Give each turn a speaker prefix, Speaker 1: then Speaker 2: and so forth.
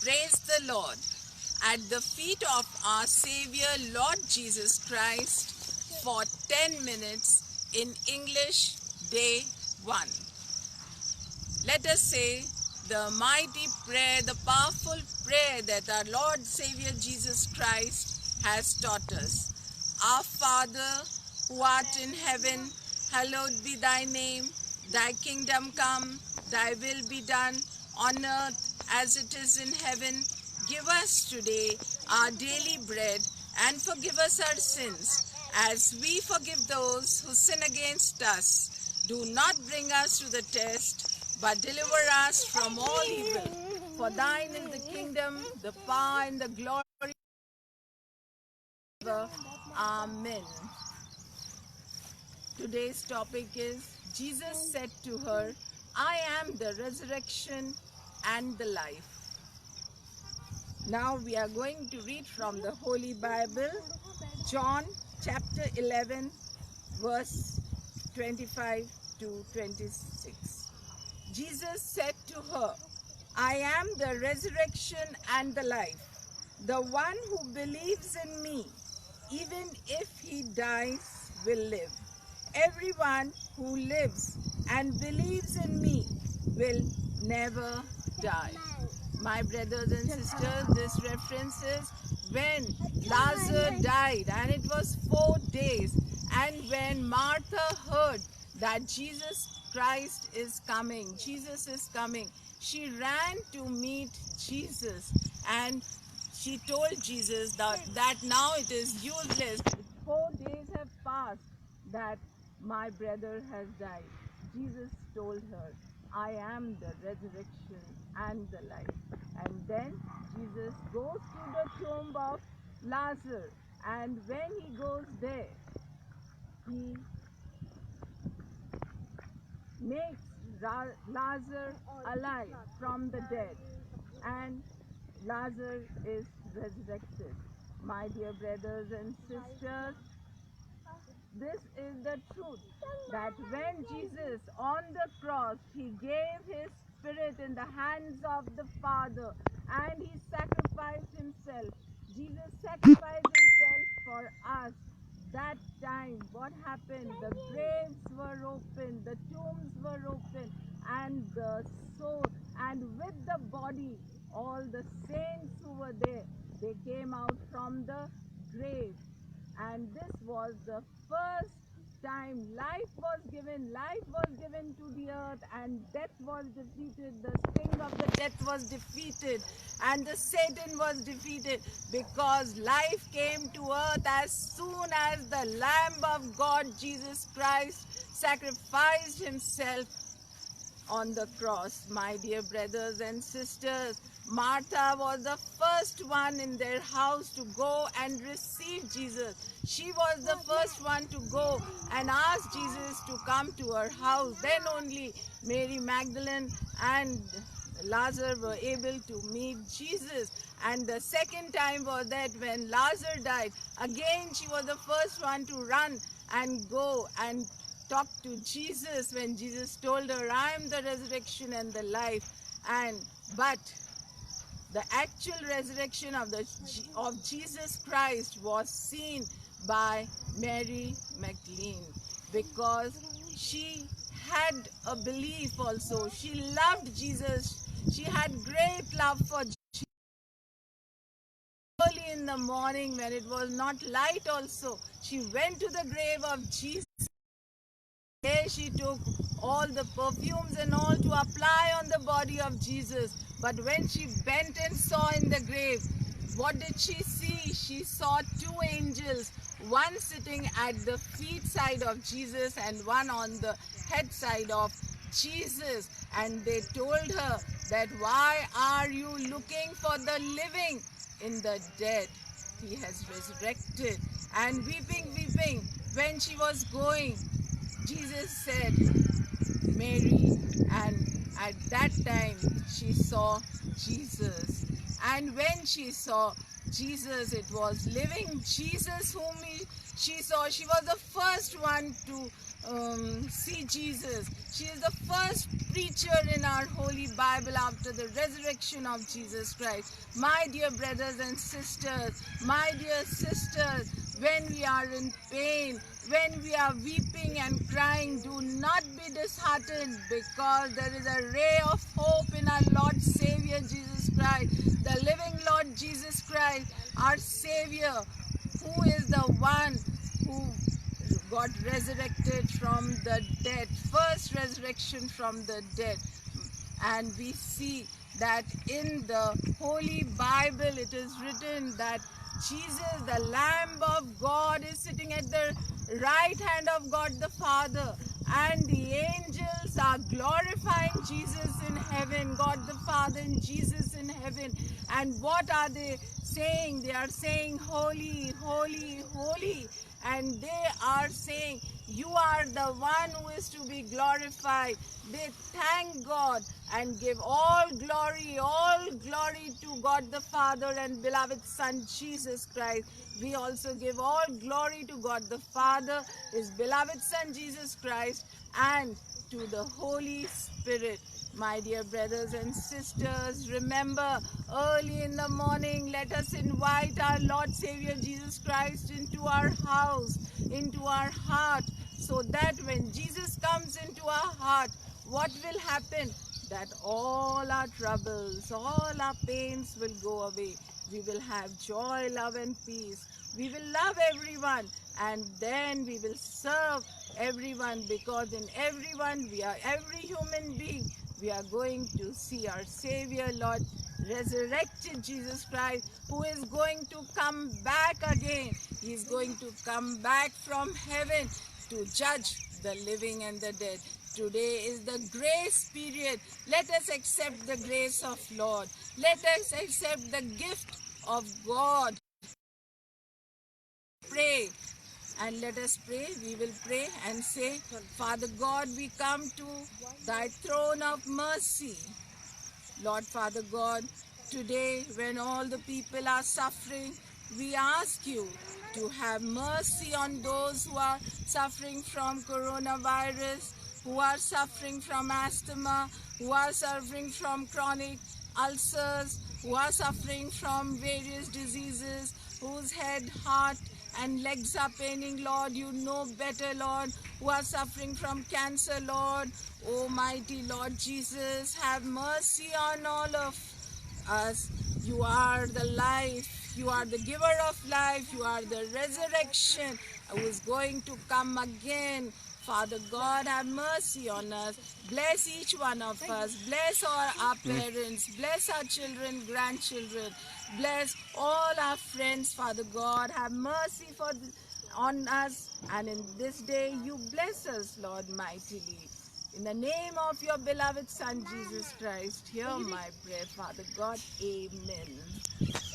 Speaker 1: Praise the Lord. At the feet of our Savior, Lord Jesus Christ, for 10 minutes in English, day 1. Let us say the mighty prayer, the powerful prayer that our Lord Savior Jesus Christ has taught us. Our Father, who art in heaven, hallowed be thy name. Thy kingdom come, thy will be done on earth as it is in heaven. Give us today our daily bread and forgive us our sins as we forgive those who sin against us. Do not bring us to the test, but deliver us from all evil. For thine is the kingdom, the power and the glory forever. Amen. Today's topic is, Jesus said to her, I am the resurrection and the life. Now we are going to read from the Holy Bible, John chapter 11, verse 25 to 26. Jesus said to her, I am the resurrection and the life. The one who believes in me, even if he dies, will live. Everyone who lives and believes in me will never die. My brothers and sisters, this reference is when Lazarus died, and it was 4 days, and when Martha heard that Jesus Christ is coming, she ran to meet Jesus, and she told Jesus that now it is useless. 4 days have passed that my brother has died. Jesus told her, I am the resurrection and the life. And then Jesus goes to the tomb of Lazarus, and when he goes there, he makes Lazarus alive from the dead, and Lazarus is resurrected. My dear brothers and sisters, this is the truth, that when Jesus on the cross, he gave his spirit in the hands of the Father, and he sacrificed himself. Jesus sacrificed himself for us. That time, what happened? The graves were open, the tombs were open, and the soul, and with the body, all the saints who were there, they came out from the grave. And this was the first time life was given to the earth, and death was defeated. The sting of the death was defeated, and the Satan was defeated, because life came to earth as soon as the Lamb of God, Jesus Christ, sacrificed himself on the cross. My dear brothers and sisters, Martha was the first one in their house to go and receive Jesus. She was the first one to go and ask Jesus to come to her house. Then only Mary Magdalene and Lazarus were able to meet Jesus. And the second time was that when Lazarus died, again she was the first one to run and go and talk to Jesus, when Jesus told her, I am the resurrection and the life. But the actual resurrection of Jesus Christ was seen by Mary Magdalene, because she had a belief also. She loved Jesus. She had great love for Jesus. Early in the morning, when it was not light also, she went to the grave of Jesus. There she took all the perfumes and all to apply on the body of Jesus. But when she bent and saw in the grave, what did she see? She saw 2 angels, one sitting at the feet side of Jesus and one on the head side of Jesus. And they told her that, why are you looking for the living in the dead? He has resurrected. And weeping, when she was going, Jesus said, Mary, and at that time she saw Jesus. And when she saw Jesus, it was living Jesus whom she saw. She was the first one to see Jesus. She is the first preacher in our Holy Bible after the resurrection of Jesus Christ. My dear brothers and sisters, my dear sisters, when we are in pain, when we are weeping and crying, do not be disheartened, because there is a ray of hope in our Lord Savior Jesus Christ, the living Lord Jesus Christ, our Savior, who is the one who got resurrected from the dead, first resurrection from the dead. And we see that in the Holy Bible it is written that Jesus, the Lamb of God, is sitting at the right hand of God the Father, and the angels are glorifying Jesus in heaven, God the Father and Jesus in heaven. And what are they saying? They are saying, holy, holy, holy. And they are saying, you are the one who is to be glorified. They thank God and give all glory to God the Father and beloved Son Jesus Christ. We also give all glory to God the Father, His beloved Son Jesus Christ, and to the Holy Spirit. My dear brothers and sisters, remember, early in the morning, let us invite our Lord Savior Jesus Christ into our house, into our heart, so that when Jesus comes into our heart, what will happen? That all our troubles, all our pains will go away. We will have joy, love and peace. We will love everyone, and then we will serve everyone, because in everyone, every human being, we are going to see our Savior, Lord, resurrected Jesus Christ, who is going to come back again. He is going to come back from heaven to judge the living and the dead. Today is the grace period. Let us accept the grace of Lord. Let us accept the gift of God. Pray. And let us pray. We will pray and say, Father God, we come to thy throne of mercy. Lord Father God, today when all the people are suffering, we ask you to have mercy on those who are suffering from coronavirus, who are suffering from asthma, who are suffering from chronic ulcers, who are suffering from various diseases, whose head, heart, and legs are paining, Lord. You know better, Lord, who are suffering from cancer, Lord. Almighty Lord Jesus, have mercy on all of us. You are the life. You are the giver of life. You are the resurrection who is going to come again. Father God, have mercy on us. Bless each one of us. Bless all our parents. Bless our children, grandchildren. Bless all our friends, Father God. Have mercy on us. And in this day, you bless us, Lord, mightily. In the name of your beloved Son, Jesus Christ, hear my prayer, Father God. Amen.